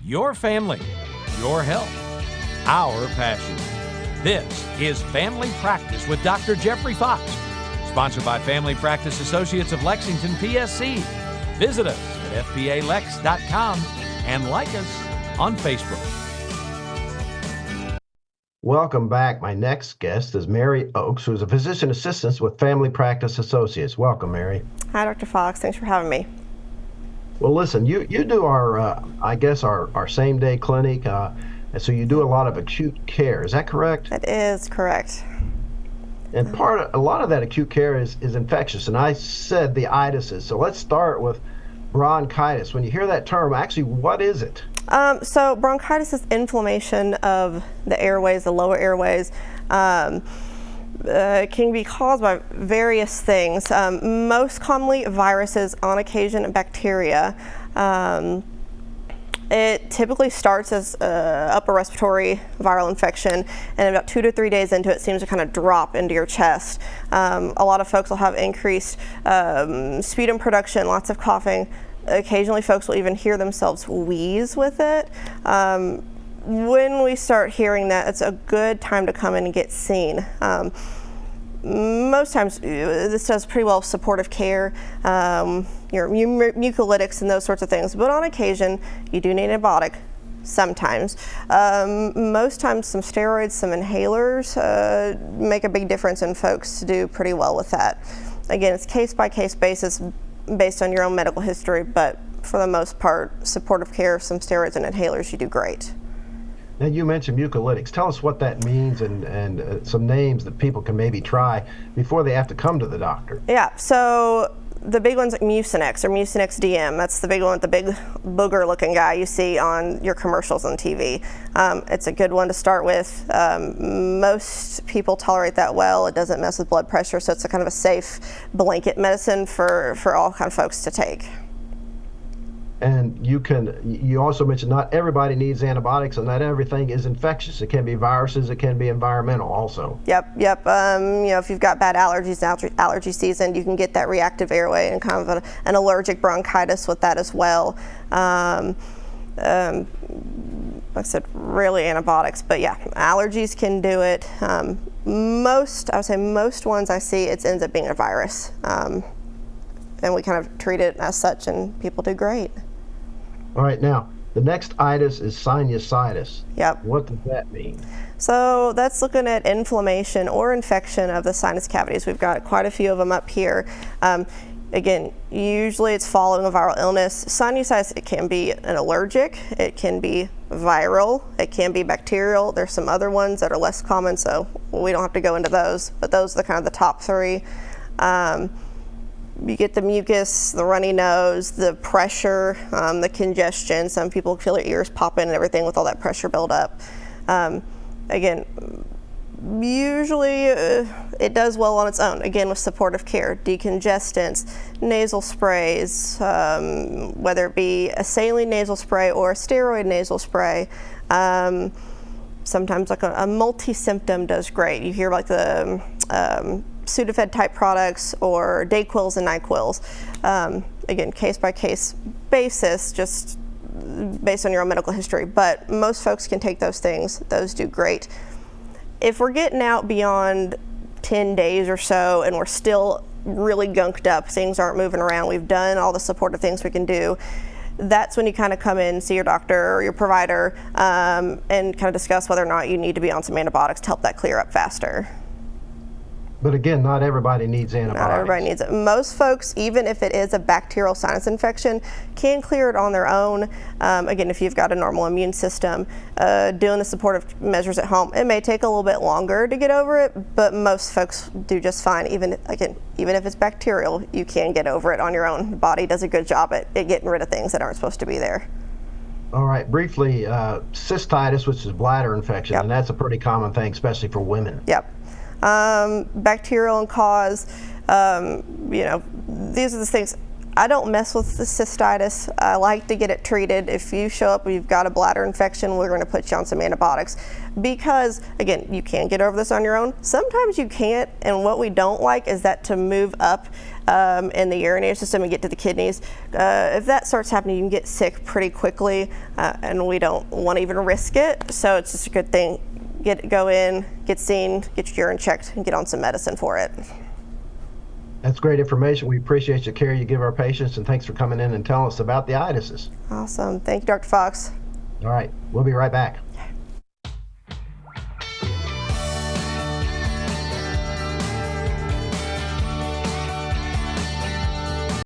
Your family, your health, our passion. This is Family Practice with Dr. Jeffrey Fox, sponsored by Family Practice Associates of Lexington, PSC. Visit us at fpalex.com and like us on Facebook. Welcome back. My next guest is Mary Oakes, who is a physician assistant with Family Practice Associates. Welcome, Mary. Hi, Dr. Fox. Thanks for having me. Well, listen, you do our, I guess, our same-day clinic, and so you do a lot of acute care. Is that correct? That is correct. And a lot of that acute care is infectious, and I said the itises. So let's start with bronchitis. When you hear that term, actually, what is it? So bronchitis is inflammation of the airways, the lower airways. It can be caused by various things, most commonly viruses, on occasion bacteria. It typically starts as upper respiratory viral infection, and about 2 to 3 days into it seems to kind of drop into your chest. A lot of folks will have increased sputum production, lots of coughing. Occasionally folks will even hear themselves wheeze with it. When we start hearing that, it's a good time to come in and get seen. Most times this does pretty well with supportive care, your mucolytics and those sorts of things, but on occasion you do need an antibiotic sometimes. Most times some steroids, some inhalers make a big difference, and folks do pretty well with that. Again, it's case-by-case basis based on your own medical history, but for the most part, supportive care, some steroids and inhalers, you do great. Now, you mentioned mucolytics. Tell us what that means and some names that people can maybe try before they have to come to the doctor. Yeah, so the big ones like Mucinex or Mucinex DM, that's the big one with the big booger looking guy you see on your commercials on TV. It's a good one to start with. Most people tolerate that well. It doesn't mess with blood pressure, so it's a kind of a safe blanket medicine for all kind of folks to take. And you also mentioned not everybody needs antibiotics, and not everything is infectious. It can be viruses, it can be environmental also. Yep. If you've got bad allergies, allergy season, you can get that reactive airway and kind of an allergic bronchitis with that as well. Like I said, really antibiotics, but yeah, allergies can do it. I would say most ones I see, it ends up being a virus. And we kind of treat it as such, and people do great. All right, now, the next itis is sinusitis. Yep. What does that mean? So that's looking at inflammation or infection of the sinus cavities. We've got quite a few of them up here. Again, usually it's following a viral illness. Sinusitis, it can be an allergic, it can be viral, it can be bacterial. There's some other ones that are less common, so we don't have to go into those, but those are the kind of the top three. You get the mucus, the runny nose, the pressure, the congestion. Some people feel their ears popping and everything with all that pressure buildup. Again, usually it does well on its own. Again, with supportive care, decongestants, nasal sprays, whether it be a saline nasal spray or a steroid nasal spray. Sometimes like a multi-symptom does great. You hear like the Sudafed type products or Dayquils and NyQuils. Again, case-by-case basis, just based on your own medical history, but most folks can take those things. Those do great. If we're getting out beyond 10 days or so and we're still really gunked up, things aren't moving around, we've done all the supportive things we can do, that's when you kind of come in, see your doctor or your provider, and kind of discuss whether or not you need to be on some antibiotics to help that clear up faster. But again, not everybody needs antibiotics. Not everybody needs it. Most folks, even if it is a bacterial sinus infection, can clear it on their own. Again, if you've got a normal immune system, doing the supportive measures at home, it may take a little bit longer to get over it, but most folks do just fine. Even if it's bacterial, you can get over it on your own. The body does a good job at getting rid of things that aren't supposed to be there. All right, briefly, cystitis, which is bladder infection, Yep. and that's a pretty common thing, especially for women. Yep. Bacterial in cause, these are the things. I don't mess with the cystitis. I like to get it treated. If you show up and you've got a bladder infection, we're going to put you on some antibiotics because, again, you can get over this on your own. Sometimes you can't, and what we don't like is that to move up in the urinary system and get to the kidneys. If that starts happening, you can get sick pretty quickly, and we don't want to even risk it. So it's just a good thing. Go in, get seen, get your urine checked, and get on some medicine for it. That's great information. We appreciate the care you give our patients, and thanks for coming in and telling us about the itises. Awesome. Thank you, Dr. Fox. All right, we'll be right back.